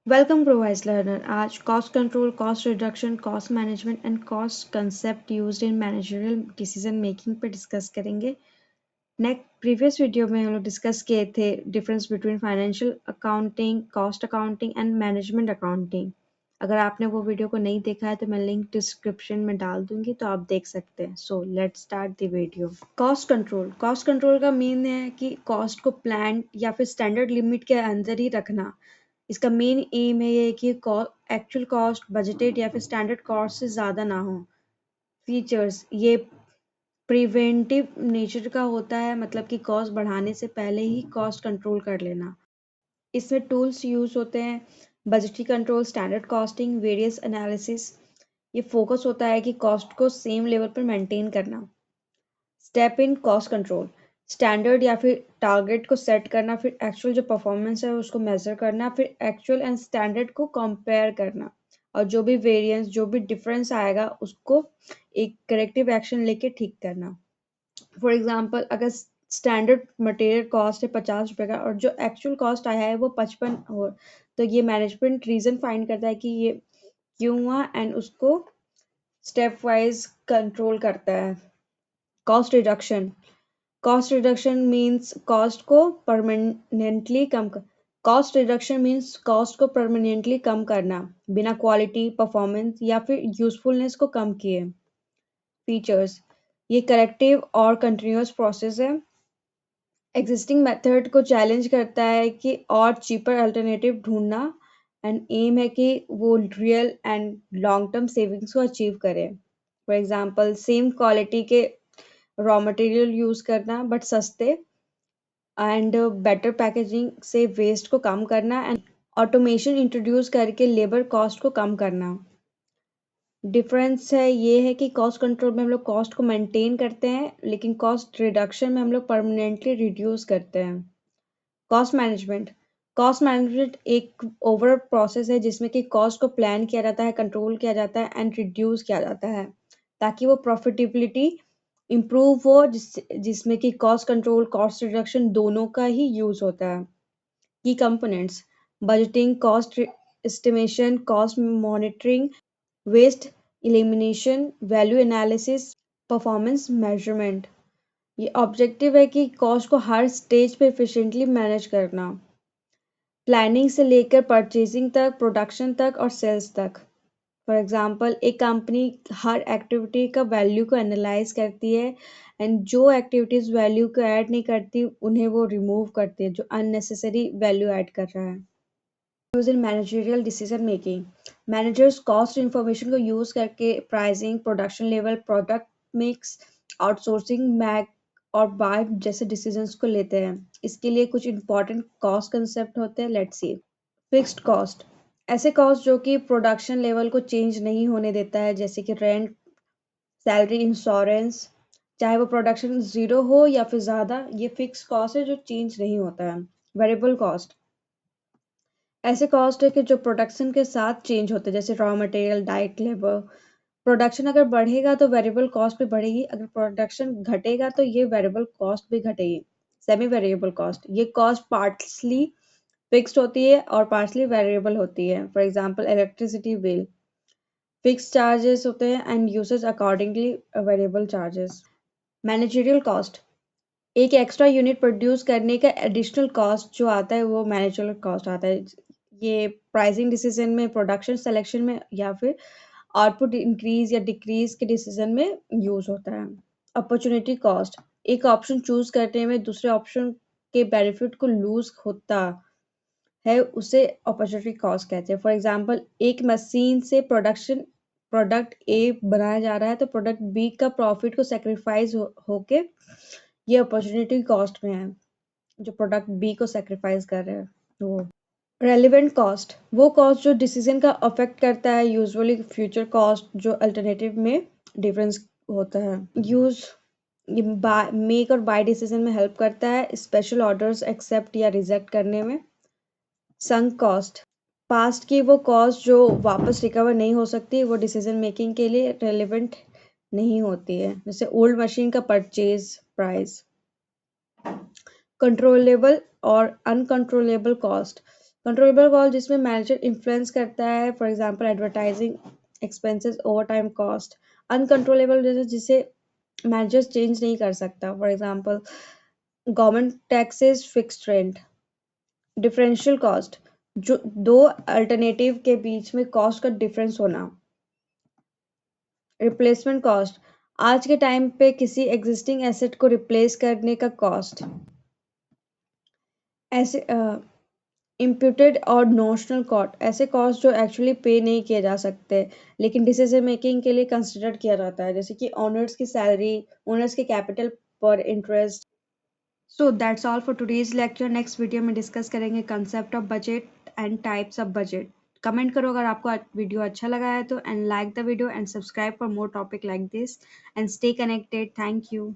Welcome ProWise Learner. आज cost control, cost reduction, cost management and cost concept used in managerial decision making पे discuss करेंगे. Next previous video में हम लोग discuss किए थे difference between financial accounting, cost accounting and management accounting. अगर आपने वो वीडियो को नहीं देखा है तो मैं लिंक डिस्क्रिप्शन में डाल दूंगी तो आप देख सकते हैं. So let's start the video. Cost control का मीन है कि कॉस्ट को प्लान या फिर स्टैंडर्ड लिमिट के अंदर ही रखना. इसका मेन एम है ये कि एक्चुअल कॉस्ट बजटेड या फिर स्टैंडर्ड कॉस्ट से ज़्यादा ना हो. फीचर्स ये प्रिवेंटिव नेचर का होता है, मतलब कि कॉस्ट बढ़ाने से पहले ही कॉस्ट कंट्रोल कर लेना. इसमें टूल्स यूज होते हैं budgetary control, standard costing, various analysis. ये फोकस होता है कि कॉस्ट को सेम लेवल पर मेंटेन करना. Step in cost control, standard या फिर टारगेट को सेट करना, फिर एक्चुअल जो परफॉर्मेंस है उसको मेजर करना, फिर एक्चुअल एंड स्टैंडर्ड को कंपेयर करना और जो भी वेरिएंस, जो भी डिफरेंस आएगा उसको एक करेक्टिव एक्शन लेके ठीक करना. फॉर एग्जाम्पल, अगर स्टैंडर्ड मटेरियल कॉस्ट है 50 रुपये का और जो एक्चुअल कॉस्ट आया है वो 55 हो, तो ये मैनेजमेंट रीज़न फाइंड करता है कि ये क्यों हुआ एंड उसको स्टेप वाइज कंट्रोल करता है. कॉस्ट रिडक्शन मीन्स कॉस्ट को परमानेंटली कम करना बिना क्वालिटी, परफॉर्मेंस या फिर यूजफुलनेस को कम किए. फीचर्स ये करेक्टिव और कंटिन्यूअस प्रोसेस है. एग्जिस्टिंग मेथड को चैलेंज करता है कि और चीपर अल्टरनेटिव ढूंढना एंड एम है कि वो real and long term savings को अचीव करे. फॉर एग्जांपल, सेम क्वालिटी के रॉ मटेरियल यूज करना बट सस्ते एंड बेटर पैकेजिंग से वेस्ट को कम करना एंड ऑटोमेशन इंट्रोड्यूस करके लेबर कॉस्ट को कम करना. डिफरेंस है ये है कि कॉस्ट कंट्रोल में हम लोग कॉस्ट को मेंटेन करते हैं, लेकिन कॉस्ट रिडक्शन में हम लोग परमानेंटली रिड्यूस करते हैं. कॉस्ट मैनेजमेंट एक ओवरऑल प्रोसेस है जिसमें कि कॉस्ट को प्लान किया जाता है, कंट्रोल किया जाता है एंड रिड्यूस किया जाता है ताकि वो प्रॉफिटेबिलिटी इम्प्रूव हो, जिसमें कि कॉस्ट कंट्रोल, कॉस्ट रिडक्शन दोनों का ही यूज होता है. Key components: budgeting, cost estimation, cost monitoring, waste elimination, value analysis, performance measurement. ये ऑब्जेक्टिव है कि कॉस्ट को हर स्टेज पे एफिशिएंटली मैनेज करना, प्लानिंग से लेकर परचेजिंग तक, प्रोडक्शन तक और सेल्स तक. फॉर एग्जांपल, एक कंपनी हर एक्टिविटी का वैल्यू को एनालाइज करती है एंड जो एक्टिविटीज वैल्यू को ऐड नहीं करती उन्हें वो रिमूव करती है, जो अननेसेसरी वैल्यू ऐड कर रहा है. Use in managerial decision making, managers cost information को यूज करके pricing, production level, product mix, outsourcing, make और बाय जैसे डिसीजंस को लेते हैं. इसके लिए कुछ इंपॉर्टेंट कॉस्ट कंसेप्ट होते हैं. Let's see. फिक्स्ड कॉस्ट, ऐसे कॉस्ट जो कि प्रोडक्शन लेवल को चेंज नहीं होने देता है, जैसे कि रेंट, सैलरी, इंश्योरेंस. चाहे वो प्रोडक्शन जीरो हो या फिर ज़्यादा, ये फिक्स कॉस्ट है जो चेंज नहीं होता है. वेरिएबल कॉस्ट, ऐसे कॉस्ट है कि जो प्रोडक्शन के साथ चेंज होते हैं, जैसे raw material, diet, labour. Production अगर बढ़ेगा तो वेरिएबल कॉस्ट भी बढ़ेगी, अगर प्रोडक्शन घटेगा तो ये वेरिएबल कॉस्ट भी घटेगी. सेमी वेरिएबल कॉस्ट, ये कॉस्ट पार्टली फिक्स्ड होती है और पार्टली वेरिएबल होती है. For example, electricity bill fix charges होते हैं and usage accordingly variable charges. Managerial cost, एक एक्स्ट्रा यूनिट प्रोड्यूस करने का एडिशनल कॉस्ट जो आता है वो मैनेजरियल कॉस्ट आता है. ये प्राइसिंग डिसीजन में, प्रोडक्शन सिलेक्शन में या फिर आउटपुट इंक्रीज या डिक्रीज के डिसीजन में यूज होता है. अपॉर्चुनिटी कॉस्ट, एक ऑप्शन चूज करने में दूसरे ऑप्शन के बेनिफिट को लूज होता है, उसे अपॉर्चुनिटी कॉस्ट कहते हैं. फॉर एग्जांपल, एक मशीन से प्रोडक्ट ए बनाया जा रहा है तो प्रोडक्ट बी का प्रॉफिट को सेक्रीफाइस होके ये अपॉर्चुनिटी कॉस्ट में है, जो प्रोडक्ट बी को सेक्रीफाइस कर रहे हैं वो. रेलिवेंट कॉस्ट, वो कॉस्ट जो डिसीजन का अफेक्ट करता है, यूजुअली फ्यूचर कॉस्ट जो अल्टरनेटिव में डिफरेंस होता है. यूज, ये मेक और बाय डिसीजन में हेल्प करता है, स्पेशल ऑर्डर्स एक्सेप्ट या रिजेक्ट करने में. संक कॉस्ट, पास्ट की वो कॉस्ट जो वापस रिकवर नहीं हो सकती, वो डिसीजन मेकिंग के लिए रेलिवेंट नहीं होती है, जैसे ओल्ड मशीन का परचेज प्राइस. कंट्रोलेबल और अनकंट्रोलेबल कॉस्ट, कंट्रोलेबल कॉस्ट जिसमें मैनेजर इन्फ्लुएंस करता है, for example advertising expenses, over time cost. Uncontrollable जैसे जिसे मैनेजर चेंज नहीं कर सकता, for example government taxes, fixed rent. Differential cost जो दो अल्टरनेटिव के बीच में कॉस्ट का डिफरेंस होना। रिप्लेसमेंट कॉस्ट आज के टाइम पे किसी एग्जिस्टिंग एसेट को रिप्लेस करने का कॉस्ट। ऐसे इम्प्यूटेड और नोशनल कॉस्ट ऐसे कॉस्ट जो एक्चुअली पे नहीं किए जा सकते लेकिन डिसीजन मेकिंग के लिए कंसिडर किया जाता है, जैसे कि ओनर्स की सैलरी, ओनर्स के कैपिटल पर interest. So that's all for today's lecture. Next video में डिस्कस करेंगे concept of budget and types of budget. Comment करो अगर आपको वीडियो अच्छा लगा है तो, and like the video and subscribe for more topic like this, and stay connected. Thank you.